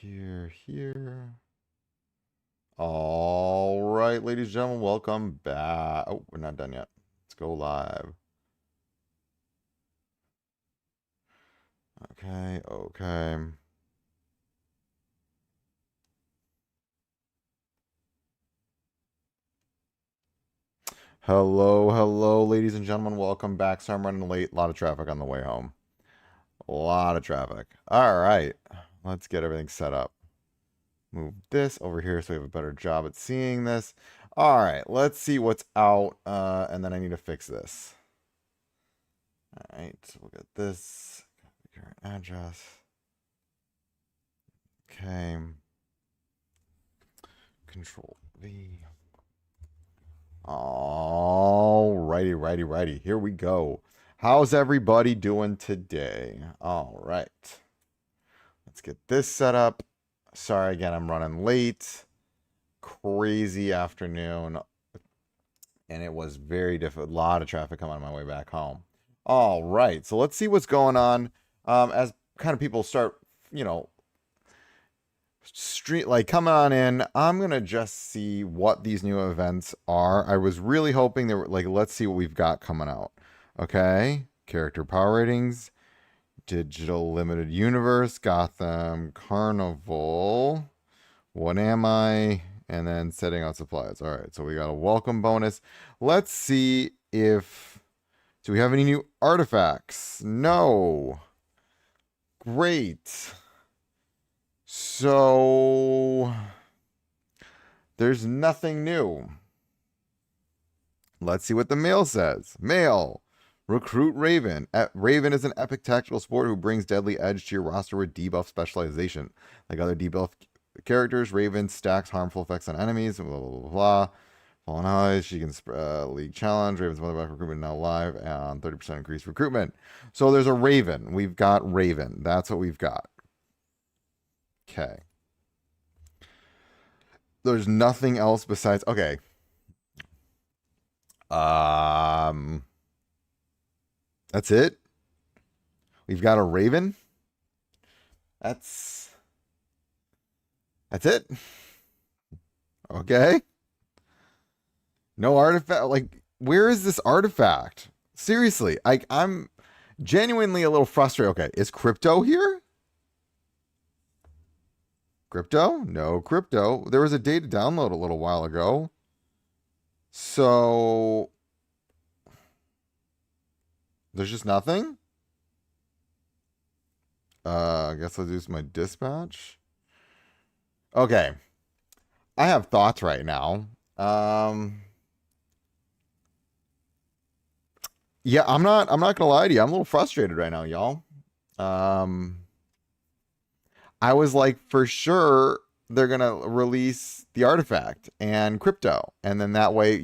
Here. All right, ladies and gentlemen, welcome back. Oh, we're not done yet. Let's go live. Okay. Hello, ladies and gentlemen, welcome back. Sorry I'm running late. A lot of traffic on the way home. A lot of traffic. All right, let's get everything set up. Move this over here so we have a better job at seeing this. All right, let's see what's out, and then I need to fix this. All right, so we'll get this. Current address. Okay. Control V. Righty. Here we go. How's everybody doing today? All right. Let's get this set up. Sorry again, I'm running late. Crazy afternoon. And it was very difficult. A lot of traffic coming on my way back home. All right. So let's see what's going on. As kind of people start, coming on in, I'm gonna just see what these new events are. I was really hoping they were let's see what we've got coming out. Okay, character power ratings, digital limited universe, Gotham Carnival, what am I, and then setting out supplies. All right, so we got a welcome bonus. Let's see if do we have any new artifacts. No. Great. So there's nothing new. Let's see what the mail says. Mail. Recruit Raven. Raven is an epic tactical sport who brings deadly edge to your roster with debuff specialization. Like other debuff characters, Raven stacks harmful effects on enemies. Blah, blah, blah, blah. Fallen Allies. She can league challenge. Raven's motherback recruitment now live and 30% increased recruitment. So there's a Raven. We've got Raven. That's what we've got. Okay. There's nothing else besides okay. That's it. We've got a Raven. That's it. Okay. No artifact. Like, where is this artifact? Seriously, I'm genuinely a little frustrated. Okay, is crypto here? Crypto? No crypto. There was a data download a little while ago. So there's just nothing? I guess I'll use my dispatch. Okay. I have thoughts right now. Yeah, I'm not gonna lie to you. I'm a little frustrated right now, y'all. I was like, for sure, they're going to release the artifact and crypto. And then that way,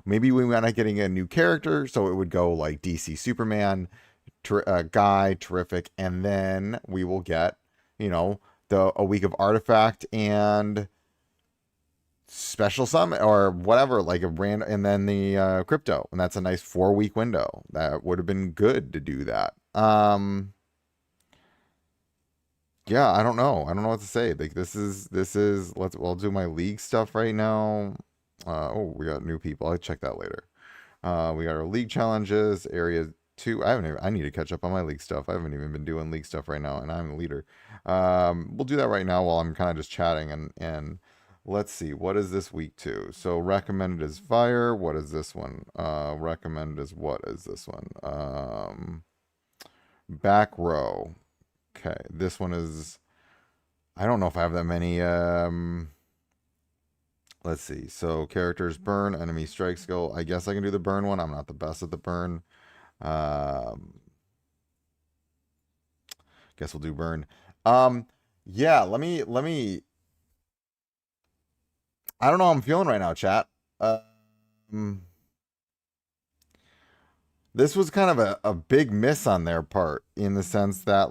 maybe we wind up getting a new character. So it would go like DC Superman, Guy, Terrific. And then we will get, a week of artifact and special summon or whatever, like a brand, and then the crypto. And that's a nice 4-week window. That would have been good to do that. Yeah, I don't know. I don't know what to say. Like this is I'll do my league stuff right now. Oh, we got new people. I'll check that later. We got our league challenges, area 2. I need to catch up on my league stuff. I haven't even been doing league stuff right now, and I'm the leader. We'll do that right now while I'm kind of just chatting and let's see, what is this week 2? So recommended is fire. What is this one? Recommended is what is this one? Back row. Okay, this one is, I don't know if I have that many. Let's see. So characters burn, enemy strike skill. I guess I can do the burn one. I'm not the best at the burn. Guess we'll do burn. Yeah, let me I don't know how I'm feeling right now, chat. This was kind of a big miss on their part in the sense that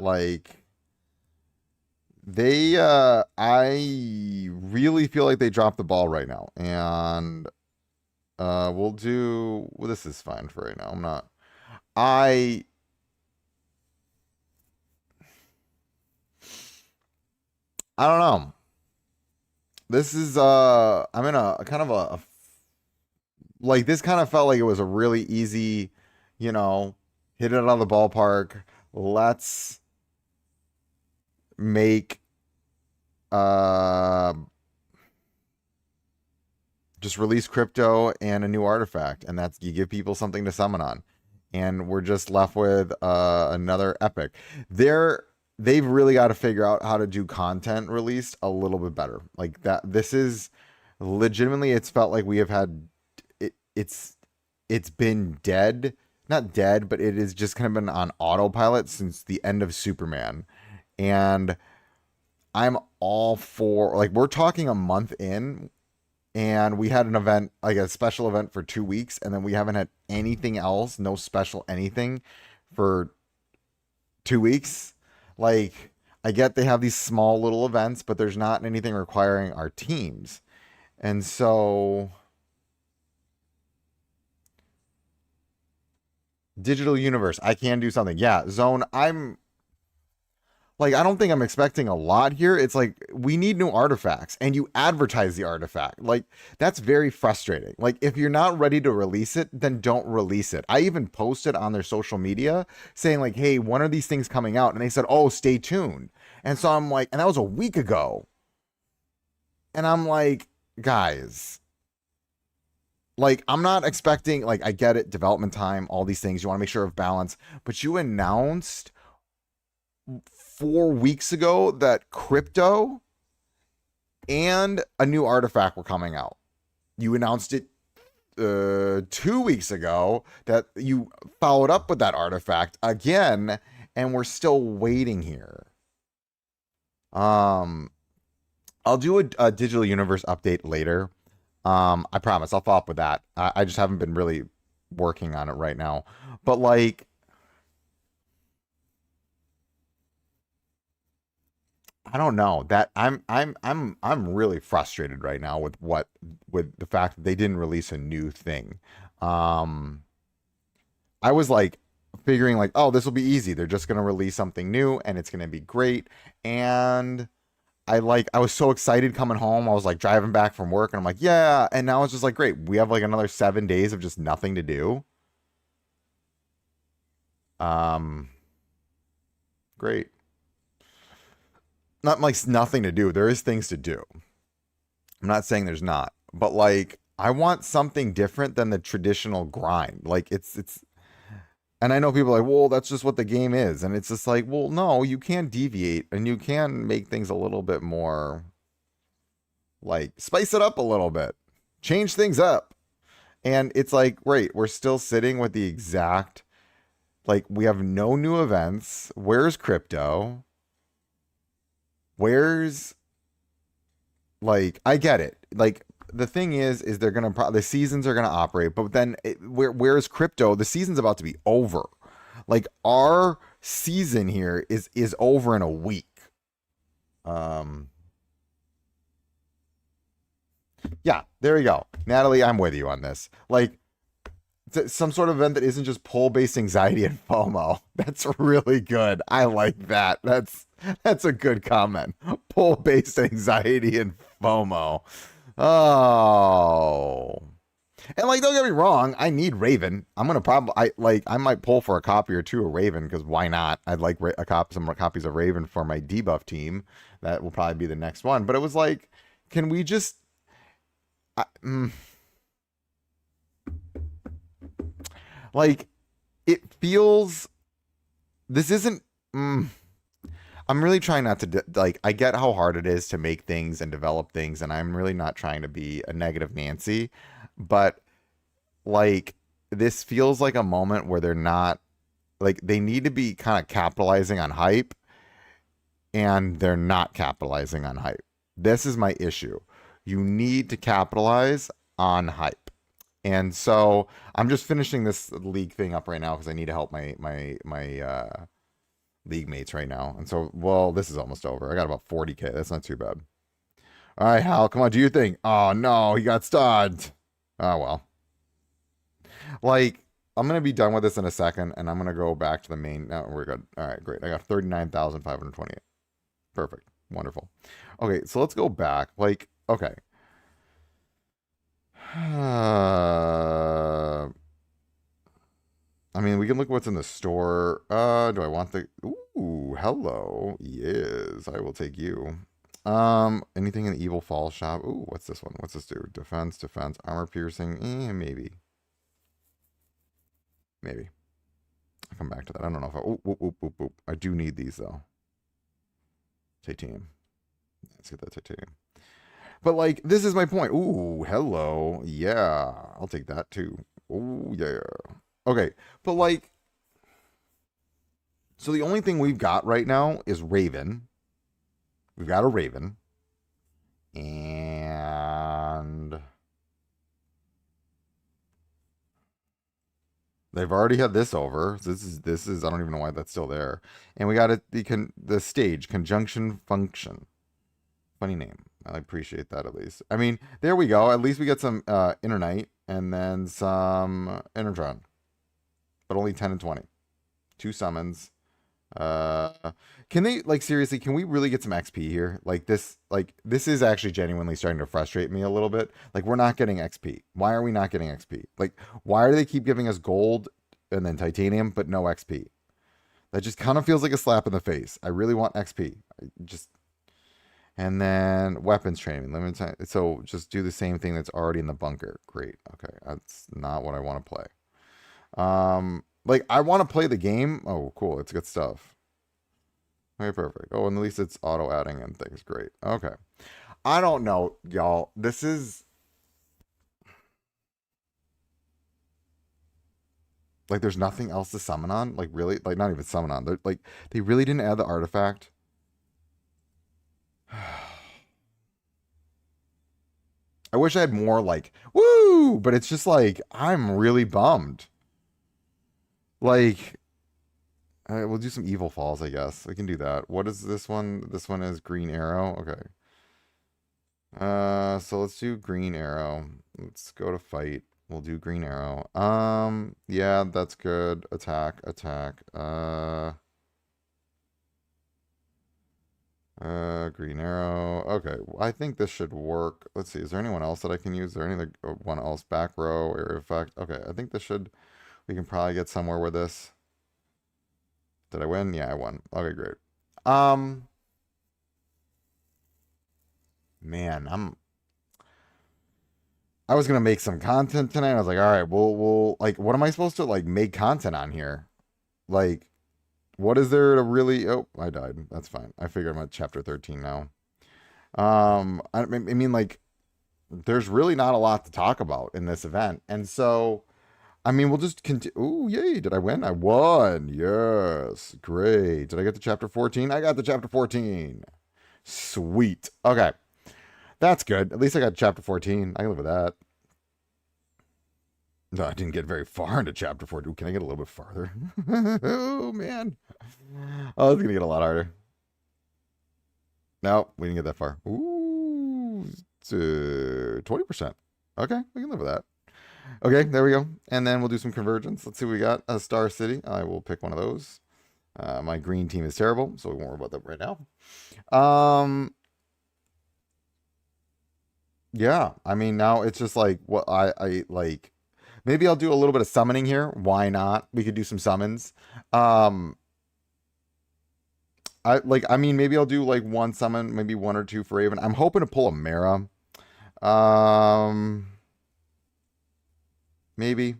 I really feel like they dropped the ball right now. And this is fine for right now. I I don't know. This is I'm in a kind of a like this kind of felt like it was a really easy, you know, hit it out of the ballpark. Let's make uh just release crypto and a new artifact, and that's you give people something to summon on, and we're just left with another epic. They've really got to figure out how to do content released a little bit better. Like that, this is legitimately. It's felt like we have had it's been dead, not dead, but it has just kind of been on autopilot since the end of Superman, and I'm all for like we're talking a month in and we had an event like a special event for 2 weeks and then we haven't had anything else, no special anything for 2 weeks. Like I get they have these small little events, but there's not anything requiring our teams. And so digital universe, I can do something. Yeah, zone, I'm like I don't think I'm expecting a lot here. It's like we need new artifacts and you advertise the artifact. Like that's very frustrating. Like if you're not ready to release it, then don't release it. I even posted on their social media saying like, "Hey, when are these things coming out?" And they said, "Oh, stay tuned." And so I'm like, and that was a week ago. And I'm like, guys, like I'm not expecting like I get it, development time, all these things. You want to make sure of balance, but you announced 4 weeks ago that crypto and a new artifact were coming out. You announced it 2 weeks ago that you followed up with that artifact again, and we're still waiting here. Um, I'll do a digital universe update later. I promise I'll follow up with that. I just haven't been really working on it right now. But like I don't know that I'm really frustrated right now with what with the fact that they didn't release a new thing. Um, I was like figuring like, oh, this will be easy. They're just gonna release something new and it's gonna be great. And I was so excited coming home. I was like driving back from work and I'm like, yeah. And now it's just like, great. We have like another 7 days of just nothing to do. Um, great. Not like nothing to do. There is things to do. I'm not saying there's not, but like I want something different than the traditional grind. Like and I know people are like, well, that's just what the game is. And it's just like, well, no, you can deviate and you can make things a little bit more like spice it up a little bit, change things up. And it's like, right, we're still sitting with the exact, like, we have no new events. Where's crypto? Where's like I get it. Like the thing is they're gonna the seasons are gonna operate, but then where's crypto? The season's about to be over. Like our season here is over in a week. Um, yeah, there you go, Natalie. I'm with you on this. Like some sort of event that isn't just poll based anxiety and FOMO. That's really good. I like that. That's a good comment. Poll based anxiety and FOMO. Oh. And like don't get me wrong, I need Raven. I'm gonna probably I might pull for a copy or two of Raven because why not? I'd like some copies of Raven for my debuff team. That will probably be the next one. But it was like, can we just I, mm, like it feels this isn't I'm really trying not to like I get how hard it is to make things and develop things and I'm really not trying to be a negative Nancy, but like this feels like a moment where they're not like they need to be kind of capitalizing on hype and they're not capitalizing on hype. This is my issue. You need to capitalize on hype. And so I'm just finishing this league thing up right now because I need to help my league mates right now. And so, well, this is almost over. I got about 40K. That's not too bad. All right, Hal, come on, do your thing. Oh no, he got stunned. Oh well. Like, I'm gonna be done with this in a second, and I'm gonna go back to the main. No, we're good. All right, great. I got 39,528. Perfect. Wonderful. Okay, so let's go back. Like, okay. I mean, we can look what's in the store. Do I want the... Ooh, hello. Yes, I will take you. Anything in the Evil Fall shop? Ooh, what's this one? What's this do? Defense, defense, armor piercing. Maybe. Maybe. I'll come back to that. I don't know if I... Oop, oop, oop, oop, oop. I do need these, though. Titanium. Let's get that titanium. But, like, this is my point. Ooh, hello. Yeah, I'll take that, too. Ooh, yeah. Okay, but, like... So the only thing we've got right now is Raven. We've got a Raven. And... They've already had this over. So this is I don't even know why that's still there. And we got it the stage conjunction function. Funny name. I appreciate that at least. I mean, there we go. At least we get some Inner Night and then some Enertron. But only 10 and 20. 2 summons. Can they like seriously, can we really get some XP here? This is actually genuinely starting to frustrate me a little bit. Like we're not getting XP. Why are we not getting XP? Like why do they keep giving us gold and then titanium but no XP? That just kind of feels like a slap in the face. I really want XP. And then weapons training, limited time. So just do the same thing that's already in the bunker. Great. Okay, that's not what I want to play. Like, I want to play the game. Oh, cool. It's good stuff. Okay, perfect. Oh, and at least it's auto-adding and things. Great. Okay. I don't know, y'all. This is... Like, there's nothing else to summon on? Like, really? Like, not even summon on. They're, like, they really didn't add the artifact? I wish I had more, like, woo! But it's just, like, I'm really bummed. Like... we'll do some Evil Falls, I guess. We can do that. What is this one? This one is Green Arrow. Okay. So let's do Green Arrow. Let's go to fight. We'll do Green Arrow. Yeah, that's good. Attack, attack. Green Arrow. Okay, I think this should work. Let's see. Is there anyone else that I can use? Is there anyone else? Back row, area effect. Okay, I think this should... We can probably get somewhere with this. Did I win? Yeah, I won. Okay, great. Man, I was gonna make some content tonight. I was like, all right, we'll like, what am I supposed to like make content on here? Like, what is there to really? Oh, I died. That's fine. I figured I'm at chapter 13 now. I mean, like, there's really not a lot to talk about in this event, and so. I mean, we'll just continue. Oh, yay. Did I win? I won. Yes. Great. Did I get to chapter 14? I got to chapter 14. Sweet. Okay. That's good. At least I got chapter 14. I can live with that. No, I didn't get very far into chapter 14. Ooh, can I get a little bit farther? Oh, man. Oh, it's going to get a lot harder. No, we didn't get that far. Ooh, 20%. Okay, we can live with that. Okay, there we go. And then we'll do some convergence. Let's see what we got. A Star City. I will pick one of those. My green team is terrible, so we won't worry about that right now. Yeah, I mean, now it's just like what I like. Maybe I'll do a little bit of summoning here. Why not? We could do some summons. I mean, maybe I'll do like one summon, maybe 1 or 2 for Raven. I'm hoping to pull a Mara. Maybe.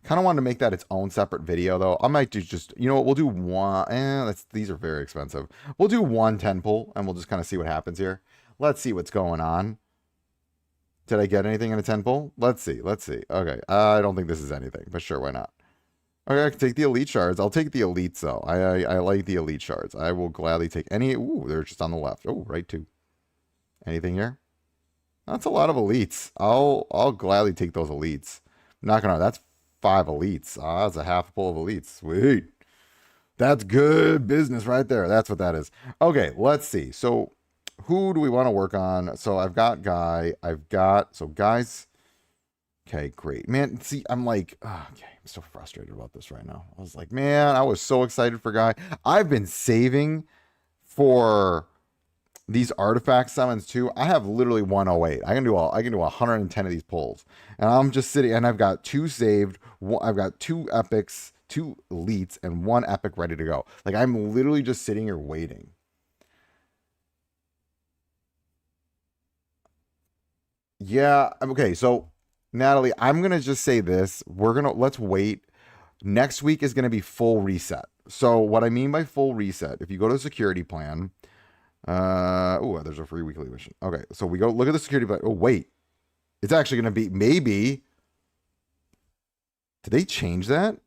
Kind of wanted to make that its own separate video, though. I might do just, you know what, we'll do one. These are very expensive. We'll do one 10 pull, and we'll just kind of see what happens here. Let's see what's going on. Did I get anything in a 10 pull? Let's see. Let's see. Okay. I don't think this is anything, but sure, why not? Okay, I can take the elite shards. I'll take the elites, though. I like the elite shards. I will gladly take any. Ooh, they're just on the left. Oh, right, too. Anything here? That's a lot of elites. I'll gladly take those elites. Not gonna. That's 5 elites. Ah, that's a half pull of elites. Sweet. That's good business right there. That's what that is. Okay, let's see. So, who do we want to work on? So I've got Guy. Guys. Okay, great. Man, see, I'm like, okay, I'm so frustrated about this right now. I was like, man, I was so excited for Guy. I've been saving for these artifact summons too. I have literally 108. I can do 110 of these pulls, and I'm just sitting. And I've got two saved. I've got two epics, two elites, and one epic ready to go. Like I'm literally just sitting here waiting. Yeah. Okay. So Natalie, I'm gonna just say this. Let's wait. Next week is gonna be full reset. So what I mean by full reset, if you go to the security plan, oh, there's a free weekly mission. Okay, so we go look at the security plan. Oh, wait, it's actually gonna be maybe. Did they change that?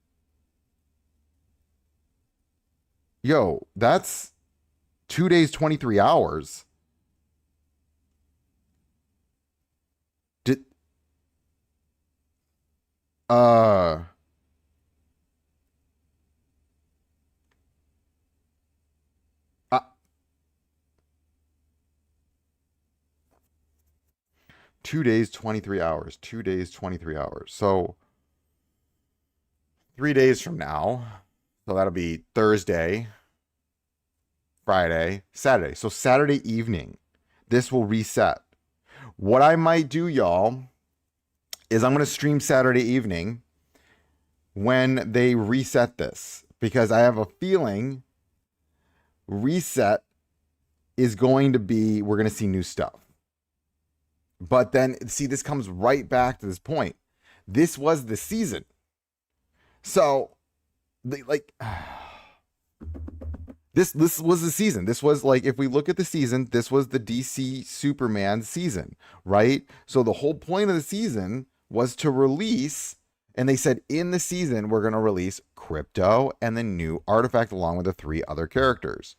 Yo, that's 2 days, 23 hours. Did uh 2 days, 23 hours. 2 days, 23 hours. So 3 days from now. So that'll be Thursday, Friday, Saturday. So Saturday evening, this will reset. What I might do, y'all, is I'm gonna stream Saturday evening when they reset this because I have a feeling reset is going to be we're going to see new stuff. But then see this comes right back to this point. This was the season. So they like this was the season. This was like if we look at the season, this was the DC Superman season, right? So the whole point of the season was to release and they said in the season we're going to release Crypto and the new artifact along with the three other characters.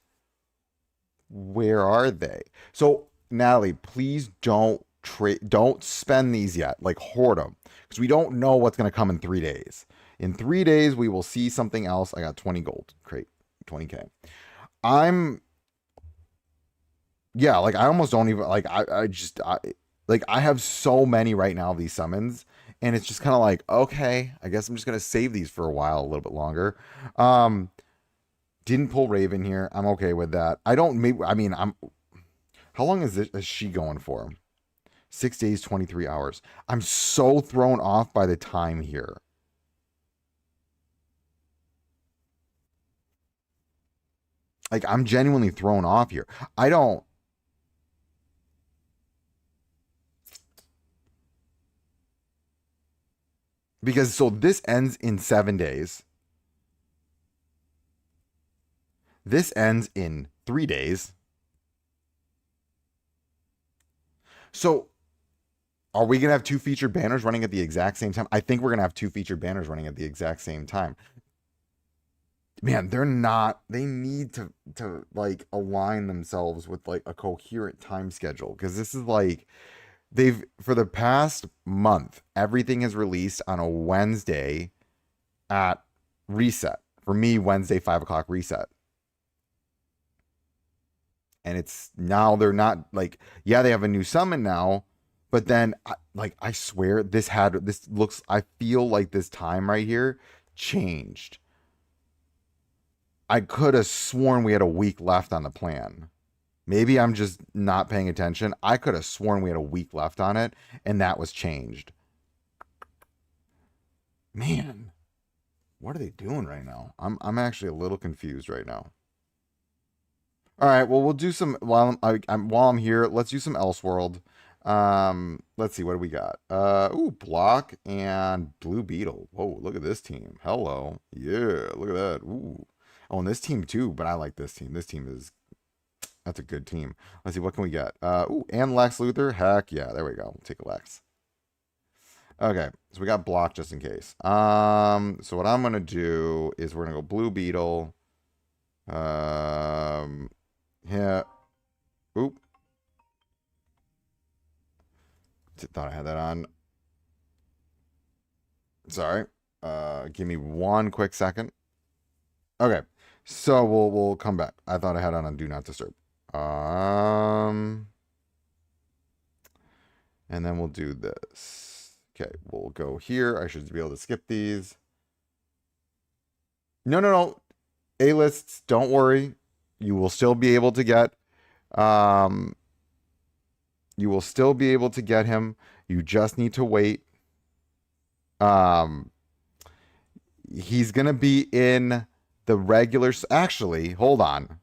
Where are they? So Natalie, please don't spend these yet. Like hoard them because we don't know what's going to come in 3 days. In 3 days, we will see something else. I got 20 gold crate, 20K. I'm yeah, like I almost don't even like like I have so many right now of these summons, and it's just kind of like okay, I guess I'm just gonna save these for a while, a little bit longer. Um, didn't pull Raven here. I'm okay with that. I don't. Maybe I mean I'm. How long is she going for? 6 days, 23 hours. I'm so thrown off by the time here. Like I'm genuinely thrown off here. I don't because so this ends in 7 days. This ends in 3 days. So are we gonna have two featured banners running at the exact same time? I think we're gonna have two featured banners running at the exact same time. Man, they're not. They need to like align themselves with like a coherent time schedule because this is like they've for the past month everything is released on a Wednesday at reset. For me, Wednesday 5 o'clock reset, and it's now they're not like yeah they have a new summon now, but then like I swear this looks I feel like this time right here changed. I could have sworn we had a week left on the plan. Maybe I'm just not paying attention. I could have sworn we had a week left on it, and that was changed. Man, what are they doing right now? I'm actually a little confused right now. All right, well we'll do some while I'm here. Let's do some Elseworld. Let's see what do we got. Ooh, Block and Blue Beetle. Whoa, look at this team. Hello, yeah, look at that. Ooh, oh, and this team too. But I like this team. This team is that's a good team. Let's see what can we get. Ooh, and Lex Luthor. Heck yeah, there we go. We'll take a Lex. Okay, so we got Block just in case. So what I'm gonna do is we're gonna go Blue Beetle. Um, yeah. Oop. Thought I had that on. Sorry. Give me one quick second. Okay. So we'll come back. I thought I had on Do Not Disturb. Um, and then we'll do this. Okay, we'll go here. I should be able to skip these. No. A-lists, don't worry. You will still be able to get Um, you will still be able to get him. You just need to wait. Um, he's gonna be in the regular. Actually, hold on,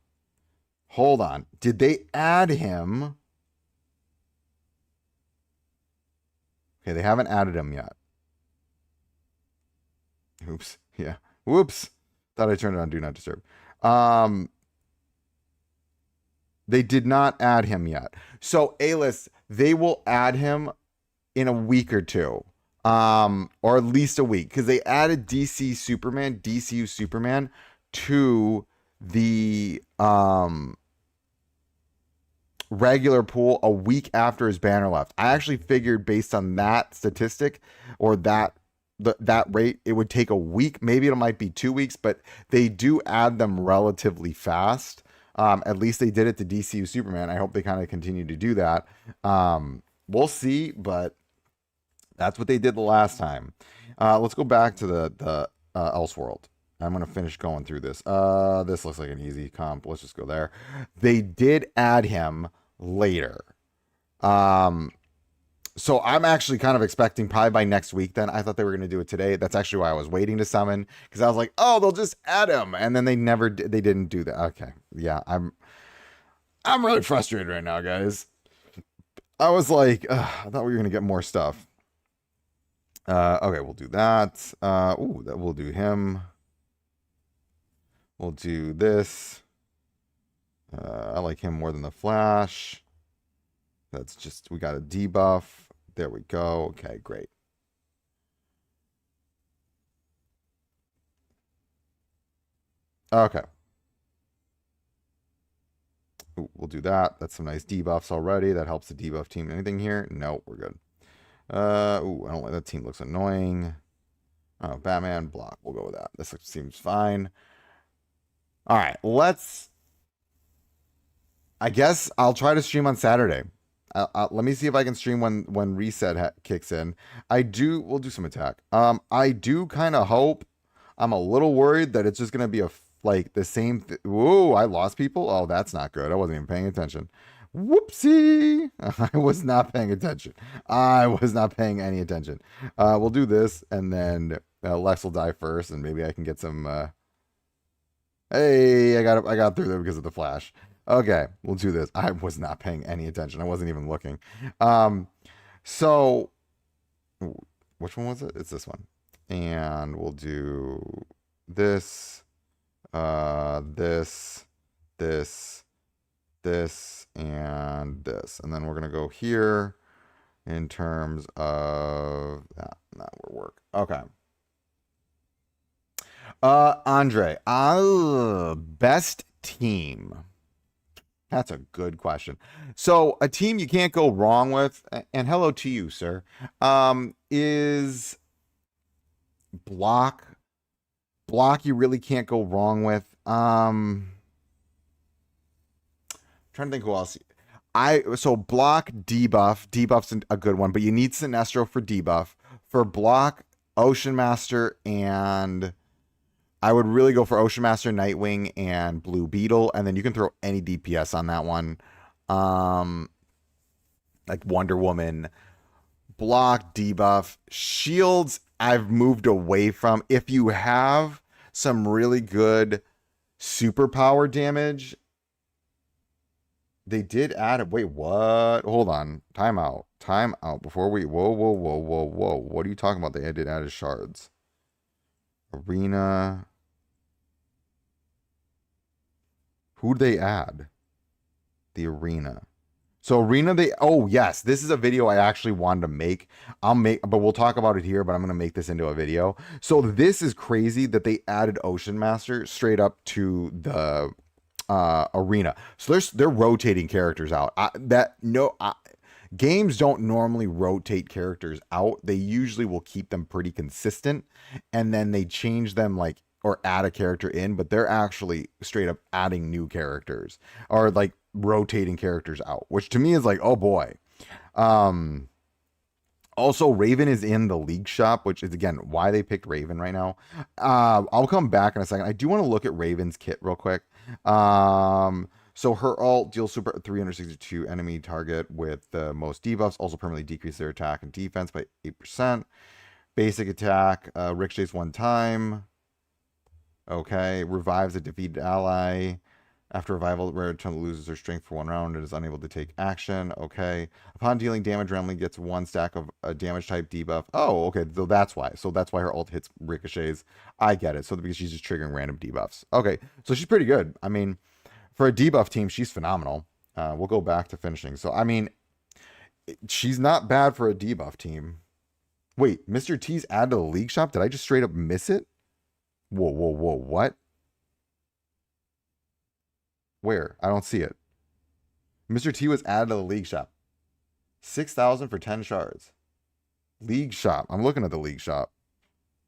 hold on. Did they add him? Okay, they haven't added him yet. Oops. Yeah. Whoops. Thought I turned it on Do Not Disturb. Um, they did not add him yet. So, A-list, they will add him in a week or two. Or at least a week. Because they added DCU Superman to the regular pool a week after his banner left. I actually figured based on that statistic or that rate, it would take a week. Maybe it might be 2 weeks, but they do add them relatively fast. At least they did it to DCU Superman. I hope they kind of continue to do that. We'll see, but that's what they did the last time. Let's go back to the Elseworld. I'm going to finish going through this. This looks like an easy comp. Let's just go there. They did add him later. So I'm actually kind of expecting probably by next week then. I thought they were going to do it today. That's actually why I was waiting to summon, because I was like, oh, they'll just add him. And then they never did. They didn't do that. Okay. Yeah, I'm really frustrated right now, guys. I was like, I thought we were going to get more stuff. Okay, we'll do that. We'll do him. We'll do this. I like him more than the Flash. That's just, we got a debuff. There we go. Okay, great. Okay. Ooh, we'll do that. That's some nice debuffs already. That helps the debuff team. Anything here? No, we're good. I don't like that team. Looks annoying. Oh, Batman block. We'll go with that. This seems fine. All right, I guess I'll try to stream on Saturday. Let me see if I can stream when reset kicks in. We'll do some attack. I do kind of hope. I'm a little worried that it's just gonna be like the same. Whoa, I lost people. Oh, that's not good. I wasn't even paying attention. Whoopsie! I was not paying attention. I was not paying any attention. We'll do this, and then Lex will die first, and maybe I can get some. Hey, I got through there because of the Flash. Okay, we'll do this. I was not paying any attention. I wasn't even looking. So which one was it? It's this one. And we'll do this, this, and this. And then we're gonna go here in terms of that will work. Okay. Andre, best team. That's a good question. So a team you can't go wrong with, and hello to you, sir, is block. Block you really can't go wrong with. Trying to think who else. So block debuff. Debuff's a good one, but you need Sinestro for debuff. For block, Ocean Master, and I would really go for Ocean Master, Nightwing, and Blue Beetle, and then you can throw any DPS on that one. Like Wonder Woman. Block, debuff. Shields, I've moved away from. If you have some really good superpower damage, they did add it. Wait, what? Hold on. Time out. Before we... Whoa. What are you talking about? They did add shards. Arena... Who'd they add? The arena. So arena, oh yes, this is a video I actually wanted to make. But we'll talk about it here, but I'm going to make this into a video. So this is crazy that they added Ocean Master straight up to the arena. So they're rotating characters out. Games don't normally rotate characters out. They usually will keep them pretty consistent, and then they change them or add a character in, but they're actually straight up adding new characters or rotating characters out, which to me is oh boy. Also, Raven is in the League Shop, which is again why they picked Raven right now. I'll come back in a second. I do want to look at Raven's kit real quick. So her ult deals super 362 enemy target with the most debuffs, also permanently decrease their attack and defense by 8%. Basic attack, ricochets one time. Okay, revives a defeated ally. After revival, rare Tundra loses her strength for 1 round and is unable to take action. Okay. Upon dealing damage, randomly gets 1 stack of a damage type debuff. Oh, okay. So that's why. So that's why her ult hits ricochets. I get it. So because she's just triggering random debuffs. Okay. So she's pretty good. I mean, for a debuff team, she's phenomenal. We'll go back to finishing. So, I mean, she's not bad for a debuff team. Wait, Mr. T's added to the league shop? Did I just straight up miss it? Whoa, whoa, whoa. What? Where? I don't see it. Mr. T was added to the league shop. 6,000 for 10 shards. League shop. I'm looking at the league shop.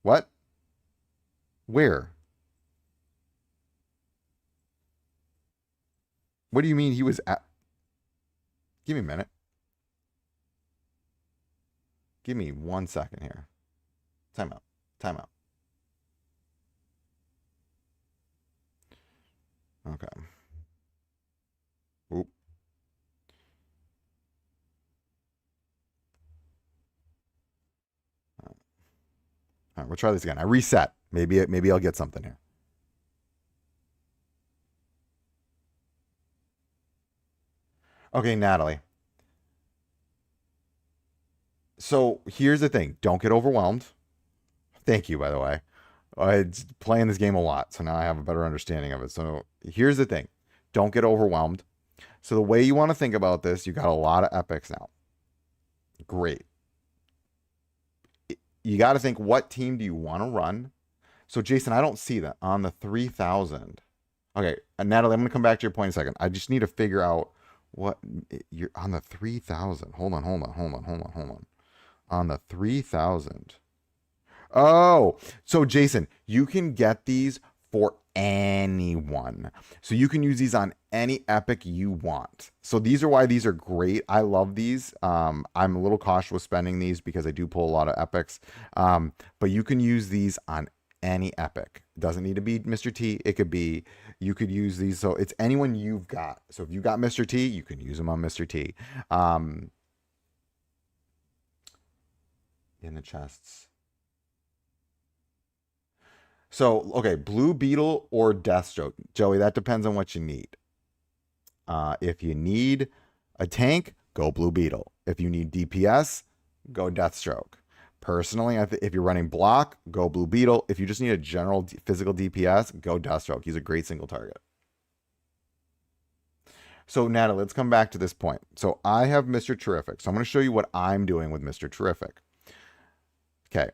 What? Where? What do you mean he was at? Give me a minute. Give me 1 second here. Time out. Time out. Okay. Oop. All right, we'll try this again. I reset. Maybe I'll get something here. Okay, Natalie. So here's the thing. Don't get overwhelmed. Thank you, by the way. It's playing this game a lot, so now I have a better understanding of it. So here's the thing. Don't get overwhelmed. So the way you want to think about this, you got a lot of epics now. Great. You got to think, what team do you want to run? So Jason, I don't see that on the 3,000. Okay, Natalie, I'm going to come back to your point in a second. I just need to figure out what you're on the 3,000. Hold on. On the 3,000. Oh, so Jason, you can get these for anyone. So you can use these on any epic you want. So these are why these are great. I love these. I'm a little cautious with spending these because I do pull a lot of epics. But you can use these on any epic. It doesn't need to be Mr. T. It could be, you could use these. So it's anyone you've got. So if you got Mr. T, you can use them on Mr. T. In the chests. So, okay, Blue Beetle or Deathstroke. Joey, that depends on what you need. If you need a tank, go Blue Beetle. If you need DPS, go Deathstroke. Personally, if you're running block, go Blue Beetle. If you just need a general physical DPS, go Deathstroke. He's a great single target. So, Natalie, let's come back to this point. So, I have Mr. Terrific. So, I'm going to show you what I'm doing with Mr. Terrific. Okay.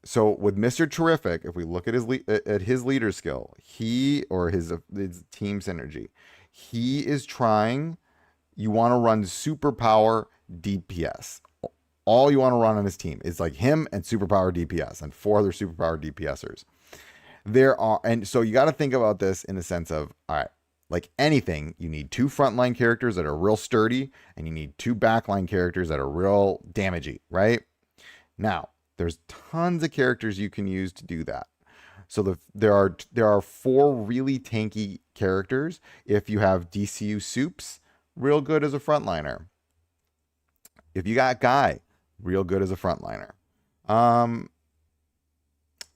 So with Mr. Terrific, if we look at his leader skill, his team synergy, he is trying. You want to run superpower DPS. All you want to run on his team is like him and superpower DPS and 4 other superpower DPSers. And so you got to think about this in the sense of, all right, like anything, you need 2 frontline characters that are real sturdy, and you need 2 backline characters that are real damagey, right? Now, there's tons of characters you can use to do that. So there are 4 really tanky characters. If you have DCU Soups, real good as a frontliner. If you got Guy, real good as a frontliner.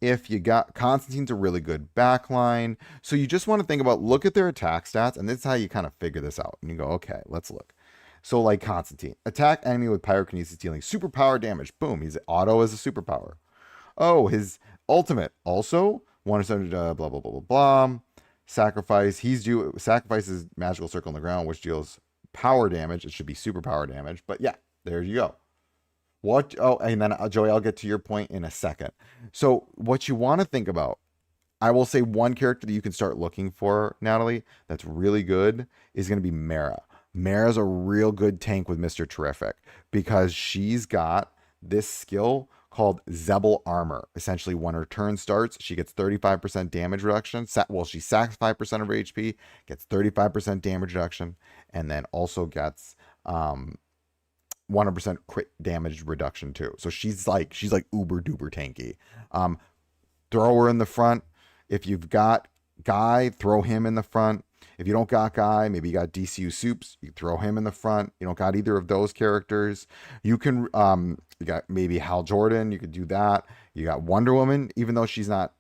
If you got Constantine's a really good backline. So you just want to think about, look at their attack stats, and this is how you kind of figure this out. And you go, okay, let's look. So like Constantine, attack enemy with pyrokinesis dealing superpower damage. Boom, he's auto as a superpower. Oh, his ultimate also 100 blah blah blah blah blah. Sacrifice. Sacrifices magical circle on the ground, which deals power damage. It should be superpower damage, but yeah, there you go. What? Oh, and then Joey, I'll get to your point in a second. So what you want to think about, I will say one character that you can start looking for, Natalie, that's really good is going to be Mara. Mara's a real good tank with Mr. Terrific because she's got this skill called Zebel Armor. Essentially, when her turn starts, she gets 35% damage reduction. Well, she sacks 5% of her HP, gets 35% damage reduction, and then also gets 100% crit damage reduction too. So she's like uber duper tanky. Throw her in the front. If you've got Guy, throw him in the front. If you don't got Guy, maybe you got DCU Soups. You throw him in the front. You don't got either of those characters. You can you got maybe Hal Jordan. You could do that. You got Wonder Woman, even though she's not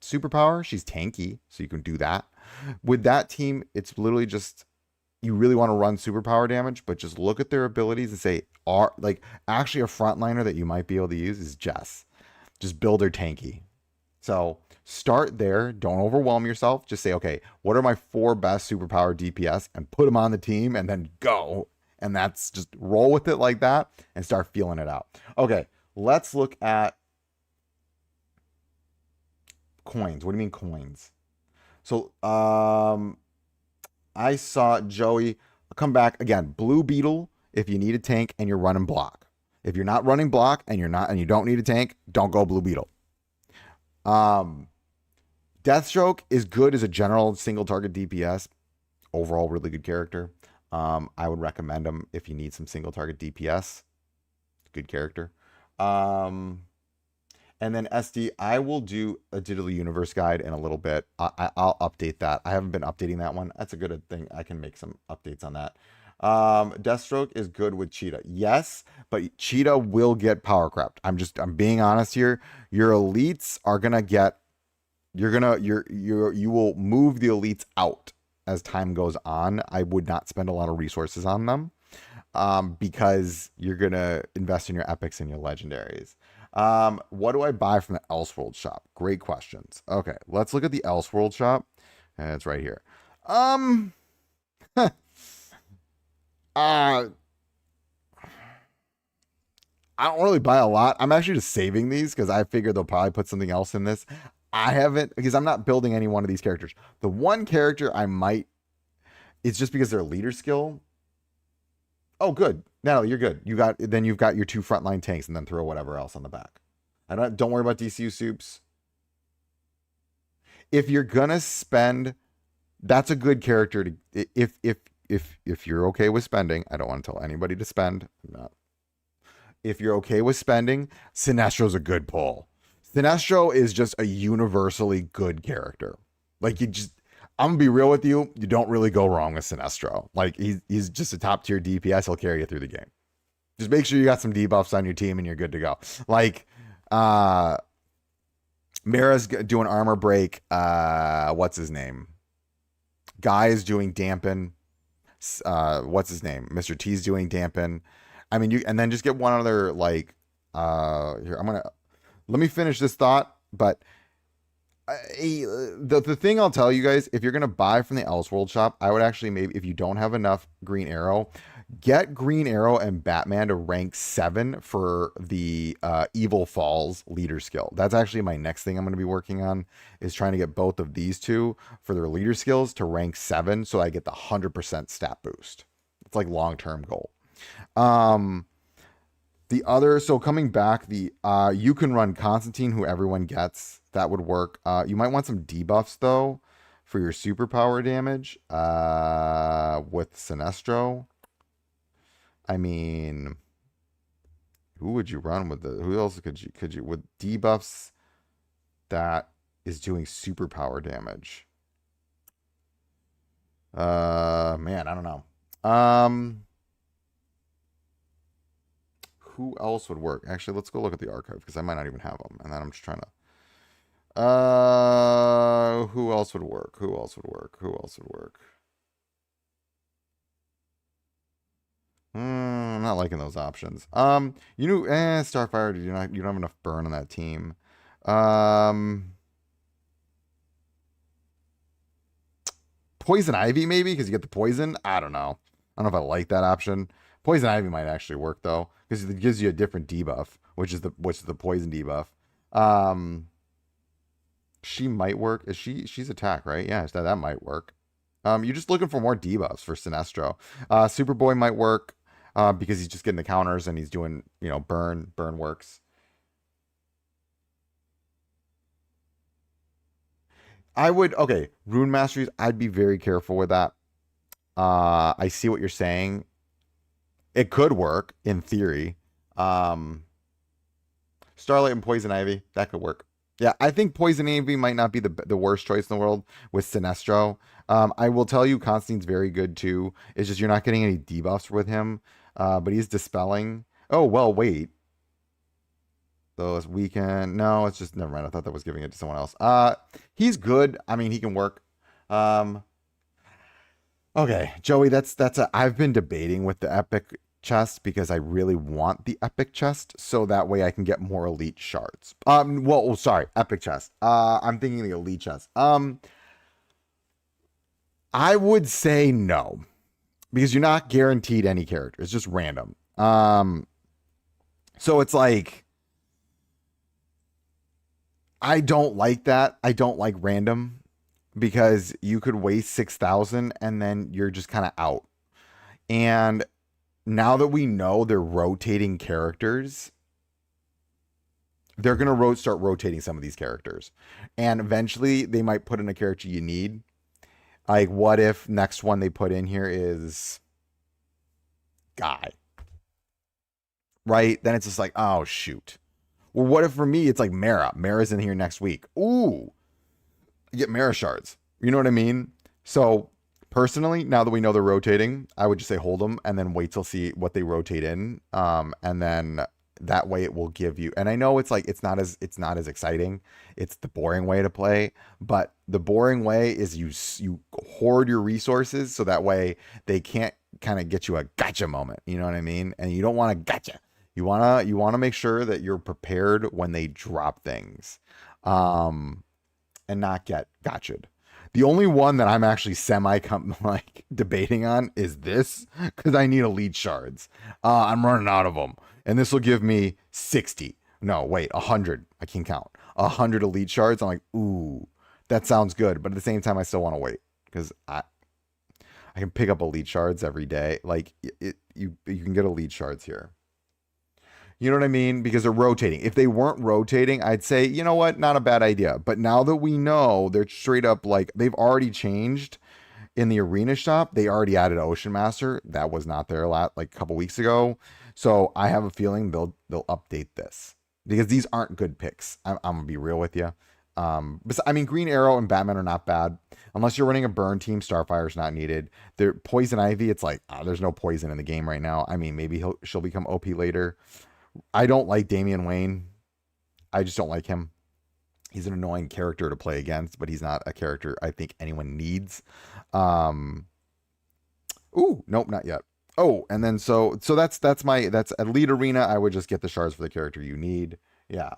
superpower, she's tanky, so you can do that. With that team, it's literally just you really want to run superpower damage, but just look at their abilities and say, are like actually a frontliner that you might be able to use is Jess. Just build her tanky. So start there. Don't overwhelm yourself. Just say, okay, what are my 4 best superpower DPS and put them on the team and then go. And that's just roll with it like that and start feeling it out. Okay, let's look at coins. What do you mean coins? So I saw Joey come back again. Blue Beetle if you need a tank and you're running block. If you're not running block and you don't need a tank, don't go Blue Beetle. Deathstroke is good as a general single target DPS. Overall, really good character. I would recommend him if you need some single target DPS. Good character. And then SD, I will do a Digital Universe guide in a little bit. I'll update that. I haven't been updating that one. That's a good thing. I can make some updates on that. Deathstroke is good with Cheetah. Yes, but Cheetah will get power crept. I'm being honest here. Your elites are gonna get. You will move the elites out as time goes on. I would not spend a lot of resources on them, because you're gonna invest in your epics and your legendaries. What do I buy from the Elseworld shop? Great questions. Okay, let's look at the Elseworld shop. And it's right here. I don't really buy a lot. I'm actually just saving these because I figured they'll probably put something else in this. I haven't, because I'm not building any one of these characters. The one character I might, it's just because their leader skill. Oh, good. Natalie, you're good. You've got your 2 frontline tanks and then throw whatever else on the back. Don't worry about DCU Soups. If you're gonna spend, that's a good character to if you're okay with spending. I don't want to tell anybody to spend. I'm not. If you're okay with spending, Sinestro's a good pull. Sinestro is just a universally good character. Like I'm gonna be real with you. You don't really go wrong with Sinestro. Like he's just a top tier DPS. He'll carry you through the game. Just make sure you got some debuffs on your team and you're good to go. Like Mira's doing armor break. What's his name? Guy is doing dampen. What's his name? Mr. T's doing dampen. I mean, and then just get one other like here. Let me finish this thought, but the thing I'll tell you guys, if you're gonna buy from the Elseworld shop, I would actually, maybe if you don't have enough Green Arrow, get Green Arrow and Batman to rank 7 for the Evil Falls leader skill. That's actually my next thing I'm going to be working on, is trying to get both of these 2 for their leader skills to rank 7 so I get the 100% stat boost. It's like long-term goal. The other, so coming back, you can run Constantine, who everyone gets. That would work. You might want some debuffs though for your superpower damage with Sinestro. I mean, who would you run with who else could you with debuffs that is doing superpower damage? Man, I don't know. Who else would work? Actually, let's go look at the archive because I might not even have them. And then I'm just trying to. Who else would work? Who else would work? Who else would work? I'm not liking those options. Starfire, you don't have enough burn on that team. Poison Ivy maybe because you get the poison. I don't know. I don't know if I like that option. Poison Ivy might actually work though because it gives you a different debuff, which is the poison debuff. She might work. She's attack, right? Yeah, that might work. You're just looking for more debuffs for Sinestro. Superboy might work because he's just getting the counters and he's doing, burn works. Rune Masteries, I'd be very careful with that. I see what you're saying. It could work in theory. Starlight and Poison Ivy, that could work. Yeah, I think Poison Ivy might not be the worst choice in the world with Sinestro. I will tell you, Constantine's very good too. It's just you're not getting any debuffs with him, but he's dispelling. Oh well, wait. So it's weekend. No, it's just never mind. I thought that was giving it to someone else. He's good. I mean, he can work. Um, okay, Joey. That's a. I've been debating with the epic chest because I really want the epic chest, so that way I can get more elite shards. Well, oh, sorry, epic chest. I'm thinking the elite chest. I would say no because you're not guaranteed any character. It's just random. So it's like I don't like that. I don't like random because you could waste 6,000 and then you're just kind of out. And now that we know they're rotating characters, they're going to start rotating some of these characters. And eventually they might put in a character you need. Like, what if next one they put in here is Guy? Right? Then it's just like, oh, shoot. Well, what if for me it's like Mara? Mara's in here next week. Ooh, you get Mara shards. You know what I mean? So personally, now that we know they're rotating, I would just say hold them and then wait till see what they rotate in. And then that way it will give you. And I know it's like it's not as exciting. It's the boring way to play, but the boring way is you hoard your resources so that way they can't kind of get you a gotcha moment. You know what I mean? And you don't want to gotcha. You wanna make sure that you're prepared when they drop things. Um, and not get gotcha'd. The only one that I'm actually like debating on is this because I need elite shards. I'm running out of them, and this will give me 60. No, wait, 100. I can count 100 elite shards. I'm like, ooh, that sounds good, but at the same time, I still want to wait because I can pick up elite shards every day. Like you can get elite shards here. You know what I mean? Because they're rotating. If they weren't rotating, I'd say, you know what, not a bad idea. But now that we know they're straight up like they've already changed in the arena shop, they already added Ocean Master. That was not there a lot like a couple weeks ago. So I have a feeling they'll update this because these aren't good picks. I'm gonna be real with you. But I mean, Green Arrow and Batman are not bad unless you're running a burn team. Starfire is not needed. There, Poison Ivy. It's like there's no poison in the game right now. I mean, maybe she'll become OP later. I don't like Damian Wayne. I just don't like him. He's an annoying character to play against, but he's not a character I think anyone needs. Um, ooh, nope, not yet. Oh, and then so that's Elite Arena. I would just get the shards for the character you need. Yeah,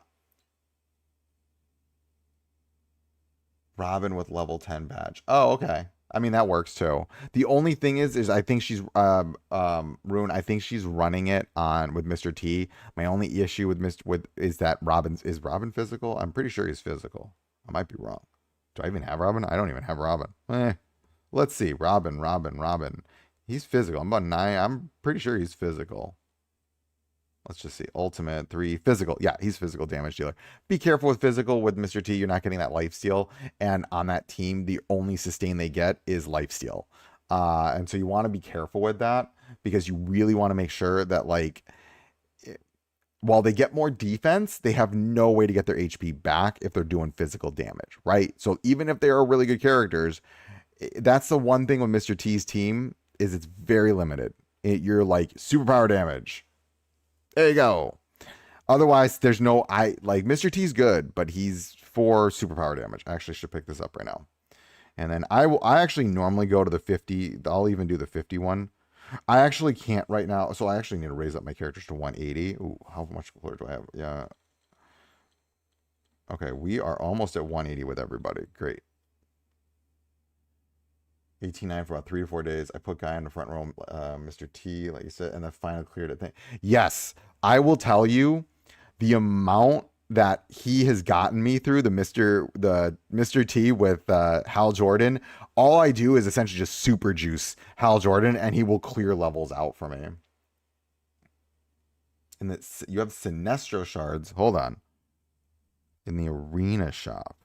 Robin with level 10 badge. Oh, okay. I mean that works too. The only thing is I think she's Rune. I think she's running it on with Mr. T. My only issue with Mr. with is that Robin physical. I'm pretty sure he's physical. I might be wrong. Do I even have Robin? I don't even have Robin. Let's see. Robin. He's physical. I'm about 9. I'm pretty sure he's physical. Let's just see. Ultimate 3. Physical. Yeah, he's physical damage dealer. Be careful with physical with Mr. T. You're not getting that life steal. And on that team, the only sustain they get is life steal. And so you want to be careful with that because you really want to make sure that, like, while they get more defense, they have no way to get their HP back if they're doing physical damage, right? So even if they are really good characters, that's the one thing with Mr. T's team is it's very limited. You're like superpower damage. There you go. Otherwise, there's no I like Mr. T's good, but he's for superpower damage. I actually should pick this up right now. And then I actually normally go to the 50. I'll even do the 51. I actually can't right now, so I actually need to raise up my characters to 180. Ooh, how much cooler do I have? Yeah. Okay, we are almost at 180 with everybody. Great. 18.9 for about 3 to 4 days. I put Guy in the front row, Mr. T, like you said, and the final cleared it thing. Yes, I will tell you the amount that he has gotten me through the Mr. T with Hal Jordan. All I do is essentially just super juice Hal Jordan, and he will clear levels out for me. And that you have Sinestro shards. Hold on. In the arena shop.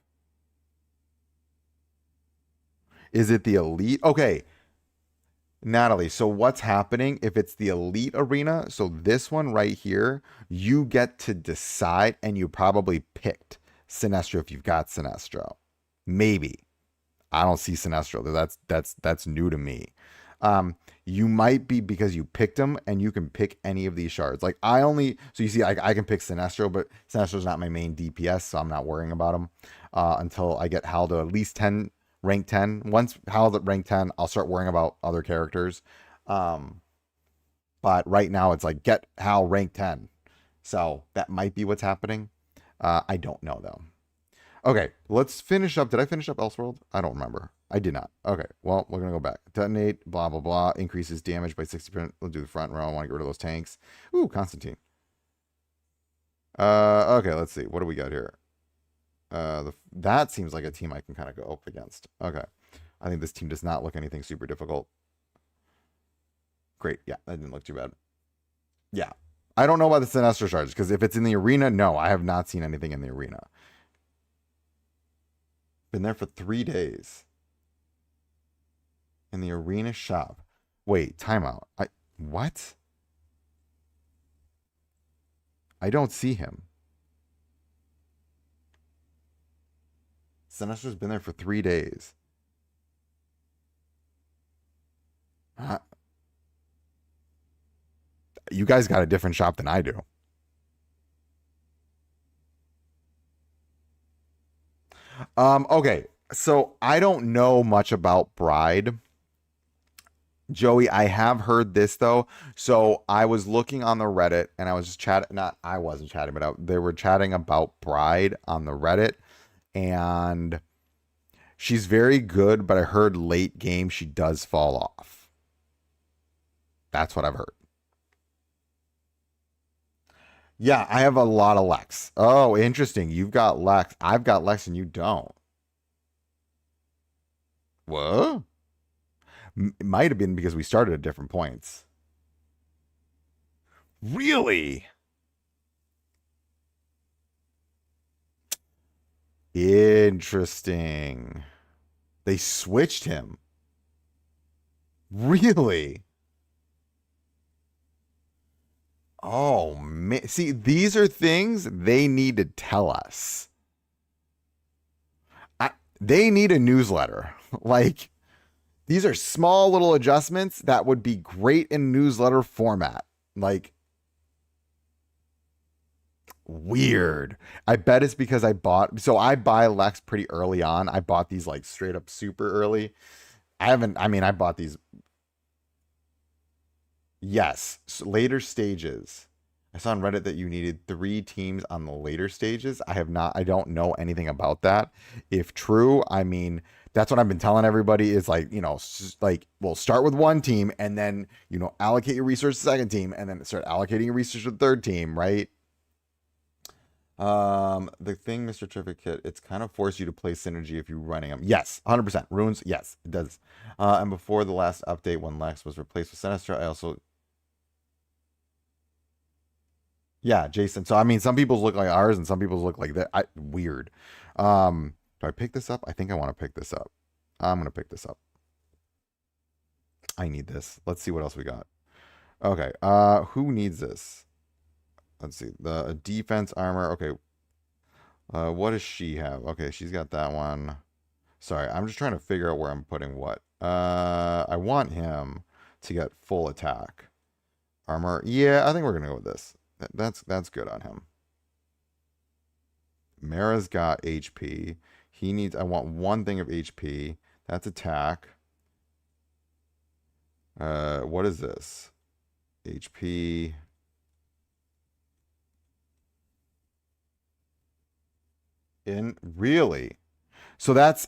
Is it the elite? Okay, Natalie. So what's happening if it's the elite arena? So this one right here, you get to decide, and you probably picked Sinestro if you've got Sinestro. Maybe. I don't see Sinestro. That's new to me. You might be because you picked him and you can pick any of these shards. Like I only so you see I can pick Sinestro, but Sinestro's not my main DPS, so I'm not worrying about him until I get Hal to at least 10 rank 10. Once Hal's at rank 10, I'll start worrying about other characters. Um, but right now it's like get Hal rank 10. So that might be what's happening. I don't know though. Okay, let's finish up. Did I finish up Elseworld? I don't remember. I did not. Okay, well, we're going to go back. Detonate, blah, blah, blah. Increases damage by 60%. We'll do the front row. I want to get rid of those tanks. Ooh, Constantine. Okay, let's see. What do we got here? That seems like a team I can kind of go up against. Okay. I think this team does not look anything super difficult. Great. Yeah, that didn't look too bad. Yeah. I don't know about the Sinestro charge, because if it's in the arena, no, I have not seen anything in the arena. Been there for 3 days. In the arena shop. Wait, timeout. What? I don't see him. Sinestro's been there for 3 days. You guys got a different shop than I do. Okay. So I don't know much about Bride. Joey, I have heard this though. So I was looking on the Reddit and I was just chatting. Not I wasn't chatting, but they were chatting about Bride on the Reddit, and she's very good. But I heard late game she does fall off. That's what I've heard. Yeah, I have a lot of Lex. Oh, interesting. You've got Lex. I've got Lex and you don't. What? It might have been because we started at different points. Really? Interesting. They switched him. Really? Oh, man. See, these are things they need to tell us. They need a newsletter. Like, these are small little adjustments that would be great in newsletter format. Like, weird. I bet it's because I buy Lex pretty early on. I bought these like straight up super early. I bought these, yes, later stages. I saw on Reddit that you needed 3 teams on the later stages. I don't know anything about that. If true, that's what I've been telling everybody is like, like, we'll start with 1 team and then, allocate your resources to the second team and then start allocating your resources to the third team, right? The thing, Mr. Certificate, it's kind of forced you to play synergy if you're running them. Yes, 100%. Runes, yes, it does. And before the last update, when Lex was replaced with Sinestro, I also, yeah, Jason. So some people's look like ours, and some people's look like that. Weird. Do I pick this up? I think I want to pick this up. I'm gonna pick this up. I need this. Let's see what else we got. Okay. Who needs this? Let's see. The defense armor. Okay. What does she have? Okay, she's got that one. Sorry, I'm just trying to figure out where I'm putting what. I want him to get full attack. Armor. Yeah, I think we're gonna go with this. That's good on him. Mara's got HP. I want 1 thing of HP. That's attack. What is this? HP. Really? So that's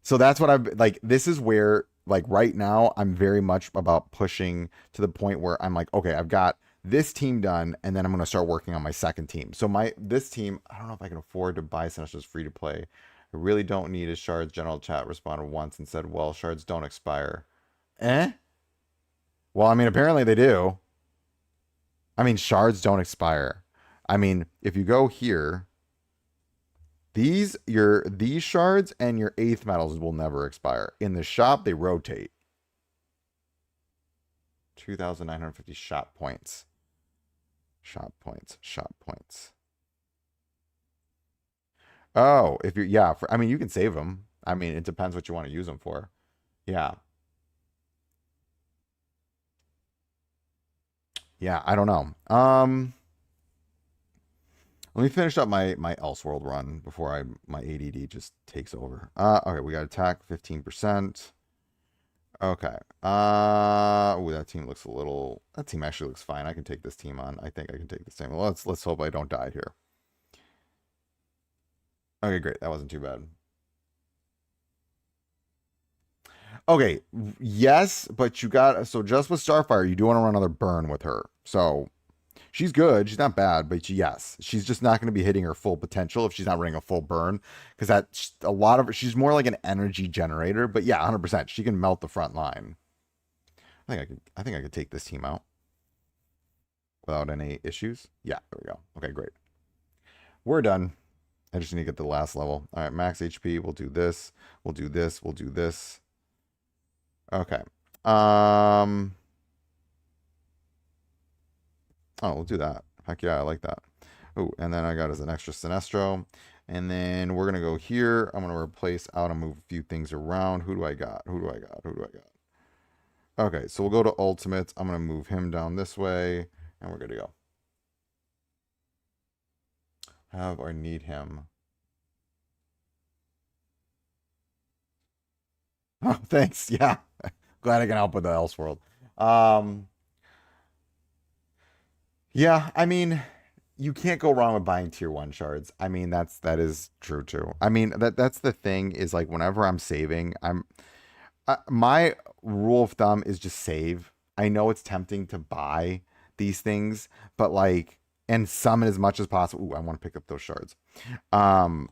what I've like. This is where, like, right now, I'm very much about pushing to the point where I'm like, okay, I've got this team done, and then I'm going to start working on my second team. So this team, I don't know if I can afford to buy Sinestros free to play. I really don't need a Shards general chat responded once and said, well, Shards don't expire. Well, apparently they do. Shards don't expire. If you go here, these shards and your 8th metals will never expire. In the shop, they rotate. 2,950 shop points. Shop points. Oh, if you're, yeah, I mean, you can save them. I mean, it depends what you want to use them for. Yeah. Yeah, I don't know. Let me finish up my Elseworld run before my ADD just takes over. Okay, we got attack 15%. Okay. Ooh, that team looks a little. That team actually looks fine. I can take this team on. I think I can take this team. Well, let's hope I don't die here. Okay, great. That wasn't too bad. Okay, yes, but you got so just with Starfire, you do want to run another burn with her. So she's good. She's not bad, but yes, she's just not going to be hitting her full potential if she's not running a full burn because that's a lot of. She's more like an energy generator. But yeah, 100%, she can melt the front line. I think I could. I think I could take this team out without any issues. Yeah, there we go. Okay, great. We're done. I just need to get to the last level. All right, max HP. We'll do this. We'll do this. We'll do this. Okay. Um. Oh, we'll do that. Heck yeah, I like that. Oh, and then I got as an extra Sinestro. And then we're gonna go here. I'm gonna replace out and move a few things around. Who do I got? Who do I got? Who do I got? Okay, so we'll go to ultimates. I'm gonna move him down this way, and we're good to go. Have or need him. Oh, thanks. Yeah. Glad I can help with the Elseworld. Um, yeah, I mean, you can't go wrong with buying tier one shards. I mean, that is true too. I mean, that's the thing is like whenever I'm saving, my rule of thumb is just save. I know it's tempting to buy these things, but like and summon as much as possible. Ooh, I want to pick up those shards. Um,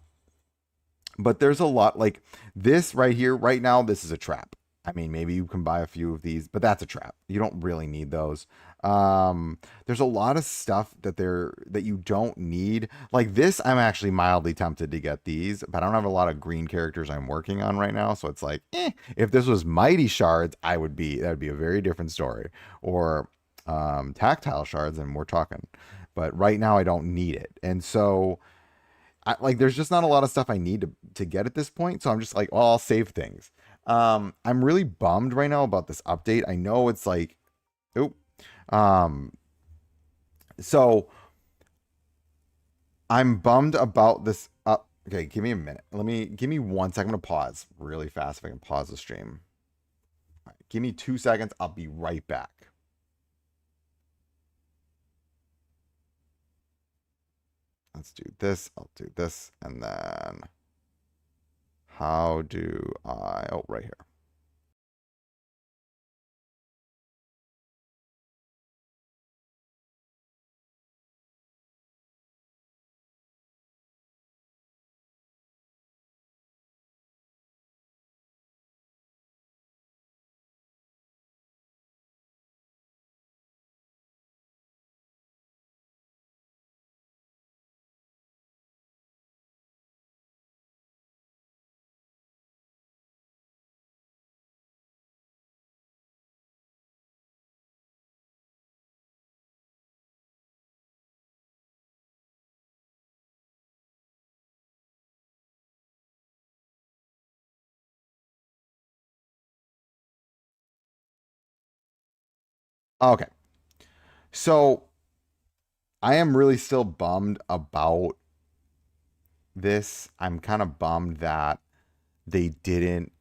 but there's a lot like this right here, right now. This is a trap. I mean, maybe you can buy a few of these, but that's a trap. You don't really need those. There's a lot of stuff that you don't need. Like this, I'm actually mildly tempted to get these, but I don't have a lot of green characters I'm working on right now. So it's like, if this was mighty shards, that would be a very different story. Or tactile shards, and we're talking. But right now, I don't need it, and so like there's just not a lot of stuff I need to get at this point. So I'm just like, well, I'll save things. I'm really bummed right now about this update. I know it's like, oop. Um, so I'm bummed about this. Okay, give me a minute. Give me 1 second. I'm gonna pause really fast if I can pause the stream. All right, give me 2 seconds. I'll be right back. Let's do this. I'll do this, and then how do I? Oh, right here. Okay, so I am really still bummed about this. I'm kind of bummed that they didn't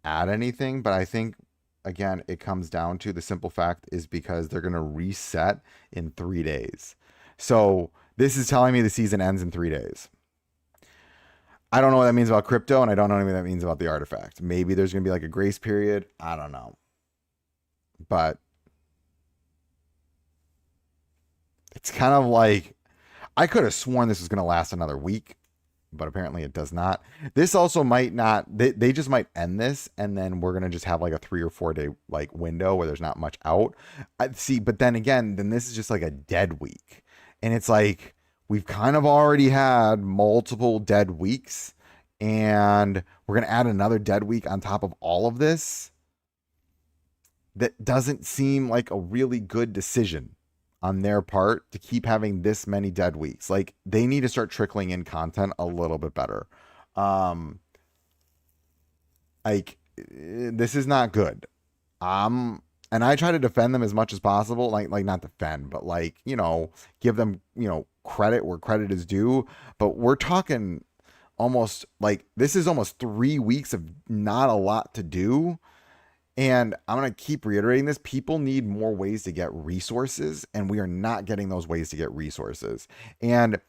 add anything, but I think again it comes down to the simple fact is because they're going to reset in 3 days. So this is telling me the season ends in 3 days. I don't know what that means about crypto, and I don't know what that means about the artifact. Maybe there's going to be like a grace period. I don't know. But it's kind of like I could have sworn this was going to last another week, but apparently it does not. This also might not. They just might end this, and then we're gonna just have like a 3 or 4 day like window where there's not much out. I see, but then again, then this is just like a dead week, and it's like we've kind of already had multiple dead weeks, and we're gonna add another dead week on top of all of this. That doesn't seem like a really good decision. on their part to keep having this many dead weeks. Like they need to start trickling in content a little bit better. Um, like this is not good. And I try to defend them as much as possible. Like not defend, but like, give them, credit where credit is due. But we're talking almost like this is almost 3 weeks of not a lot to do. And I'm going to keep reiterating this. People need more ways to get resources, and we are not getting those ways to get resources. And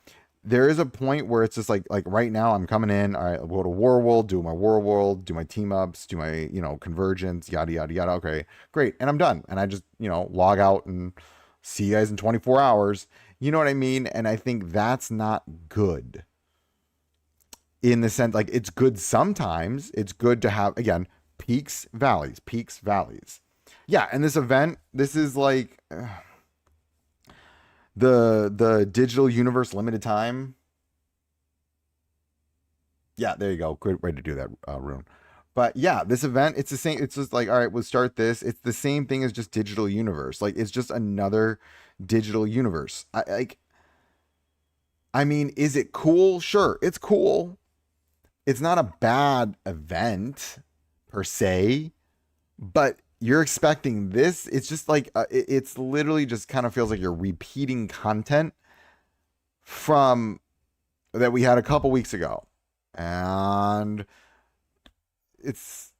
there is a point where it's just like right now I'm coming in, all right, I'll go to War World, do my War World, do my team ups, do my, convergence, yada, yada, yada. Okay, great. And I'm done. And I just, log out and see you guys in 24 hours. You know what I mean? And I think that's not good in the sense, like it's good sometimes. It's good to have, again, peaks, valleys, peaks, valleys. Yeah. And this event, this is like, the digital universe limited time. Yeah, there you go. Good way to do that, Rune. But yeah, this event, it's the same. It's just like, all right, we'll start this. It's the same thing as just digital universe. Like it's just another digital universe. I mean, is it cool? Sure, it's cool. It's not a bad event per se, but you're expecting this. It's just like it's literally just kind of feels like you're repeating content from that we had a couple weeks ago, and it's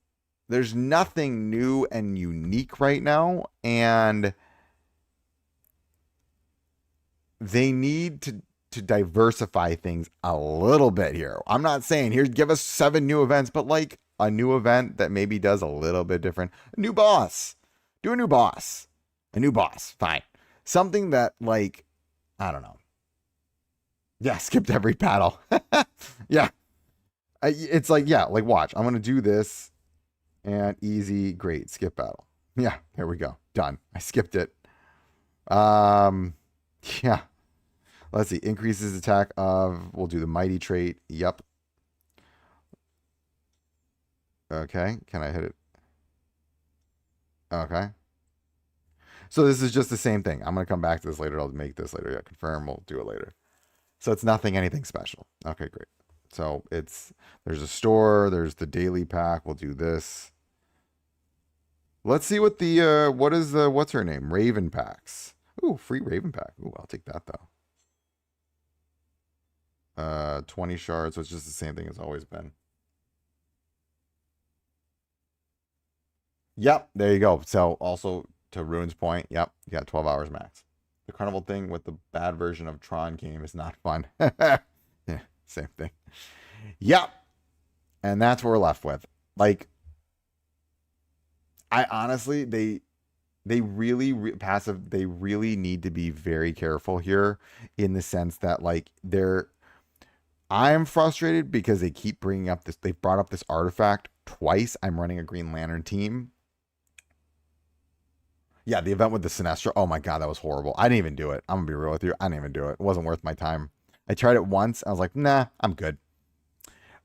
there's nothing new and unique right now, and they need to diversify things a little bit here. I'm not saying here give us 7 new events, but like a new event that maybe does a little bit different. A new boss. Do a new boss. A new boss. Fine. Something that like, I don't know. Yeah, skipped every battle. Yeah. It's like, yeah, like watch. I'm going to do this and easy, great, skip battle. Yeah, there we go. Done. I skipped it. Yeah. Let's see. Increases attack of, we'll do the mighty trait. Yep. Okay. Can I hit it? Okay. So this is just the same thing. I'm going to come back to this later. I'll make this later. Yeah, confirm. We'll do it later. So it's anything special. Okay, great. So there's a store. There's the daily pack. We'll do this. Let's see what what's her name? Raven packs. Ooh, free Raven pack. Ooh, I'll take that though. 20 shards, so it's just the same thing as always been. Yep, there you go. So also to Rune's point, yep, you got 12 hours max. The carnival thing with the bad version of Tron game is not fun. Yeah, same thing. Yep. And that's what we're left with. Like, I honestly, they really passive, they really need to be very careful here in the sense that like I'm frustrated because they keep bringing up they brought up this artifact twice. I'm running a Green Lantern team. Yeah, the event with the Sinestro. Oh my God, that was horrible. I didn't even do it. I'm going to be real with you. I didn't even do it. It wasn't worth my time. I tried it once. I was like, nah, I'm good.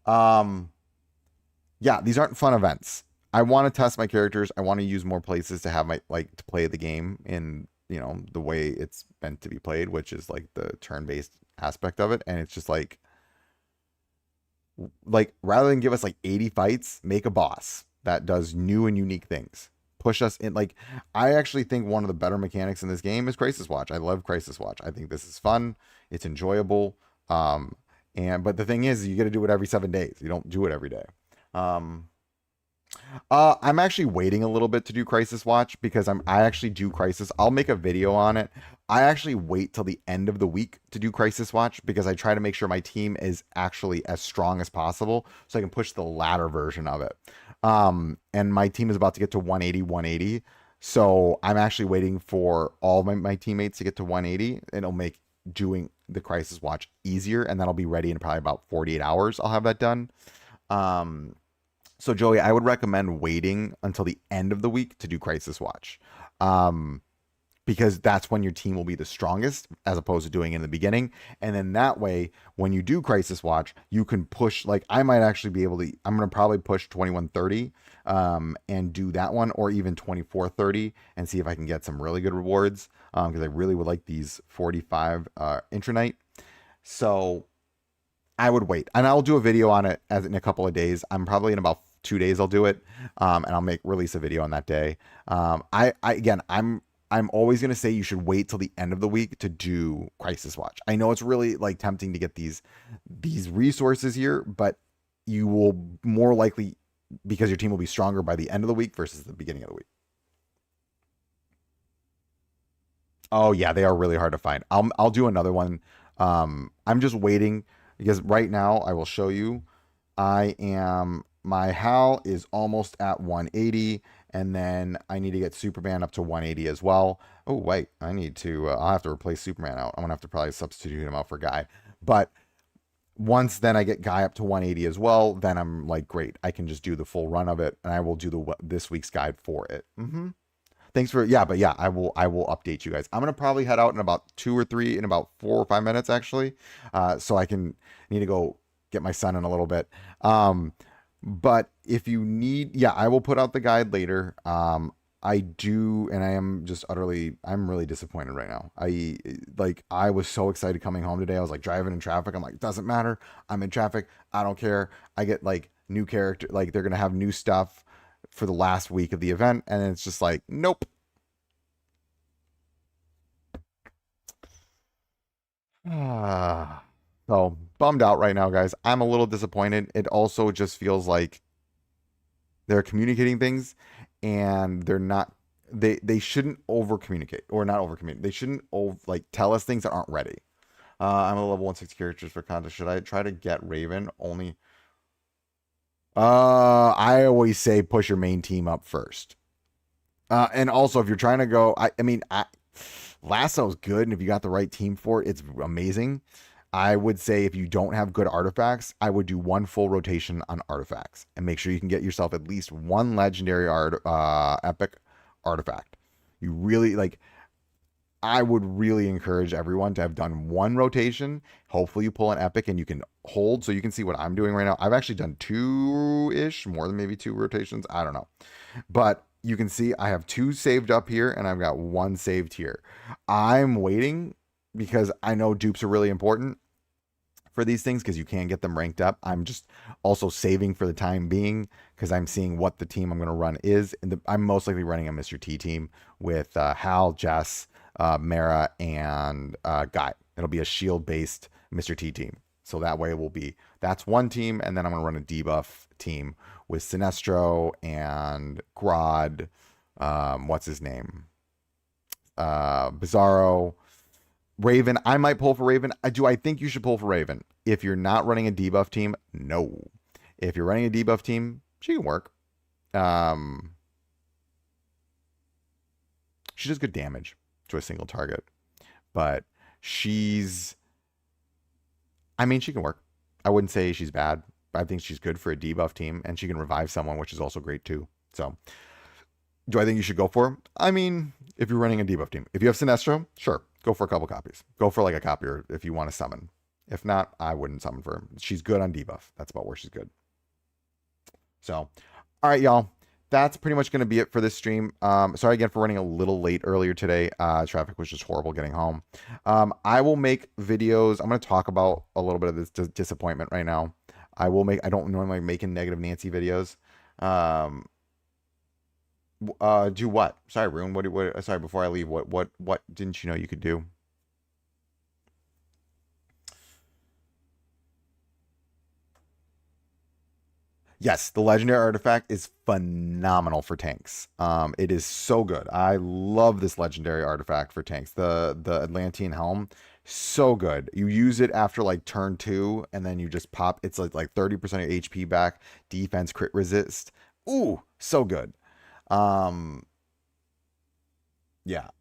Yeah, these aren't fun events. I want to test my characters. I want to use more places to have to play the game in, the way it's meant to be played, which is like the turn-based aspect of it. And it's just like rather than give us like 80 fights, make a boss that does new and unique things. Push us in. Like, I actually think one of the better mechanics in this game is Crisis Watch. I love Crisis Watch. I think this is fun. It's enjoyable. But the thing is, you got to do it every 7 days. You don't do it every day. I'm actually waiting a little bit to do Crisis Watch because I actually do Crisis. I'll make a video on it. I actually wait till the end of the week to do Crisis Watch because I try to make sure my team is actually as strong as possible so I can push the latter version of it. And my team is about to get to 180. So I'm actually waiting for all of my teammates to get to 180. It'll make doing the Crisis Watch easier, and that'll be ready in probably about 48 hours. I'll have that done. So Joey, I would recommend waiting until the end of the week to do Crisis Watch. because that's when your team will be the strongest as opposed to doing it in the beginning. And then that way, when you do Crisis Watch, you can push, like I might actually be able to, I'm going to probably push 2130 and do that one, or even 2430 and see if I can get some really good rewards because I really would like these 45 Intranite. So I would wait, and I'll do a video on it as in a couple of days. I'm probably in about 2 days I'll do it, and I'll release a video on that day. I'm always gonna say you should wait till the end of the week to do Crisis Watch. I know it's really like tempting to get these resources here, but you will more likely, because your team will be stronger by the end of the week versus the beginning of the week. Oh yeah, they are really hard to find. I'll do another one. I'm just waiting because right now I will show you. My HAL is almost at 180, and then I need to get Superman up to 180 as well. Oh wait, I'll have to replace Superman out. I'm gonna have to probably substitute him out for Guy. But once then I get Guy up to 180 as well, then I'm like, great, I can just do the full run of it, and I will do this week's guide for it. Thanks for, yeah, but yeah, I will update you guys. I'm gonna probably head out in about 4 or 5 minutes actually, so I need to go get my son in a little bit. But if you need, yeah, I will put out the guide later. I do, and I'm really disappointed right now. I was so excited coming home today. I was like driving in traffic. I'm like, doesn't matter. I'm in traffic. I don't care. I get like new character, like they're gonna have new stuff for the last week of the event, and it's just like, nope. So bummed out right now, guys. I'm a little disappointed. It also just feels like they're communicating things and they're not, they shouldn't over communicate, or not over communicate. They shouldn't like tell us things that aren't ready. I'm a level 160 characters for contest. Should I try to get Raven only? I always say push your main team up first. And also if you're trying to go, Lasso's good, and if you got the right team for it, it's amazing. I would say if you don't have good artifacts, I would do one full rotation on artifacts and make sure you can get yourself at least one legendary epic artifact. You really like, I would really encourage everyone to have done one rotation. Hopefully you pull an epic and you can hold, so you can see what I'm doing right now. I've actually done 2-ish, more than maybe 2 rotations. I don't know. But you can see I have 2 saved up here and I've got 1 saved here. I'm waiting because I know dupes are really important for these things because you can get them ranked up. I'm just also saving for the time being because I'm seeing what the team I'm going to run is. I'm most likely running a Mr. T team with Hal, Jess, Mara, and Guy. It'll be a shield-based Mr. T team. So that way that's one team, and then I'm going to run a debuff team with Sinestro and Grodd, what's his name? Bizarro, Raven. I might pull for Raven. I think you should pull for Raven. If you're not running a debuff team, no. If you're running a debuff team, she can work. She does good damage to a single target, but she can work. I wouldn't say she's bad. I think she's good for a debuff team, and she can revive someone, which is also great too. So, do I think you should go for her? I mean, if you're running a debuff team. If you have Sinestro, sure, go for a couple copies. Go for like a copy if you want to summon. If not, I wouldn't summon for her. She's good on debuff. That's about where she's good. So, all right, y'all. That's pretty much going to be it for this stream. Sorry again for running a little late earlier today. Traffic was just horrible getting home. I will make videos. I'm going to talk about a little bit of this disappointment right now. I don't normally make negative Nancy videos. Do what? Sorry, Rune. Sorry, before I leave, what didn't you know you could do? Yes, the legendary artifact is phenomenal for tanks. It is so good. I love this legendary artifact for tanks. The Atlantean helm, so good. You use it after like turn 2, and then you just pop. It's like 30% of your HP back, defense, crit resist. Ooh, so good. Yeah,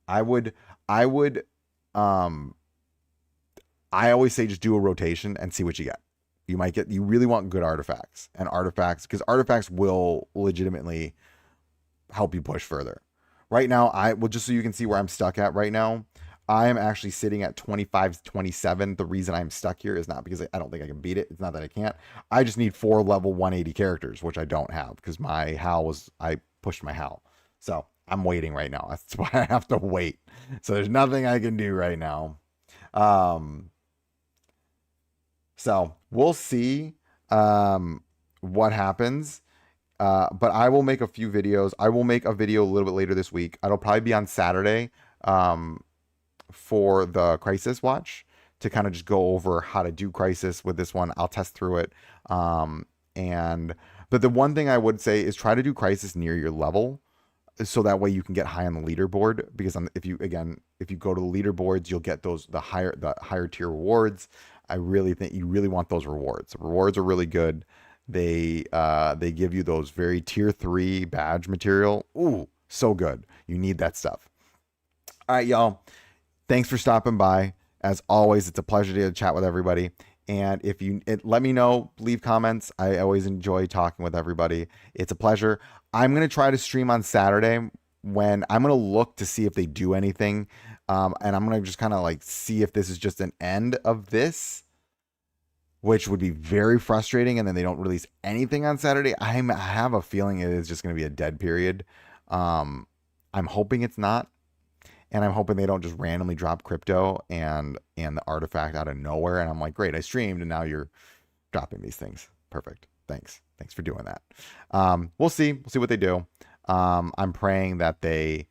I always say just do a rotation and see what you get. You really want good artifacts, because artifacts will legitimately help you push further. Right now, well, just so you can see where I'm stuck at right now, I am actually sitting at 25, 27. The reason I'm stuck here is not because I don't think I can beat it. It's not that I can't. I just need 4 level 180 characters, which I don't have because my HAL was, I pushed my HAL. So I'm waiting right now. That's why I have to wait. So there's nothing I can do right now. Um, so we'll see what happens. But I will make a few videos. I will make a video a little bit later this week. It'll probably be on Saturday for the Crisis watch to kind of just go over how to do Crisis with this one. I'll test through it. And but the one thing I would say is try to do Crisis near your level, so that way you can get high on the leaderboard. Because if you go to the leaderboards, you'll get the higher tier rewards. I really think you really want those rewards. The rewards are really good. They give you those very tier 3 badge material. Ooh, so good. You need that stuff. All right, y'all. Thanks for stopping by. As always, it's a pleasure to chat with everybody. And if let me know, leave comments. I always enjoy talking with everybody. It's a pleasure. I'm going to try to stream on Saturday when I'm going to look to see if they do anything. And I'm going to just kind of like see if this is just an end of this, which would be very frustrating. And then they don't release anything on Saturday. I have a feeling it is just going to be a dead period. I'm hoping it's not. And I'm hoping they don't just randomly drop crypto and the artifact out of nowhere. And I'm like, great, I streamed and now you're dropping these things. Perfect. Thanks for doing that. We'll see what they do. I'm praying that they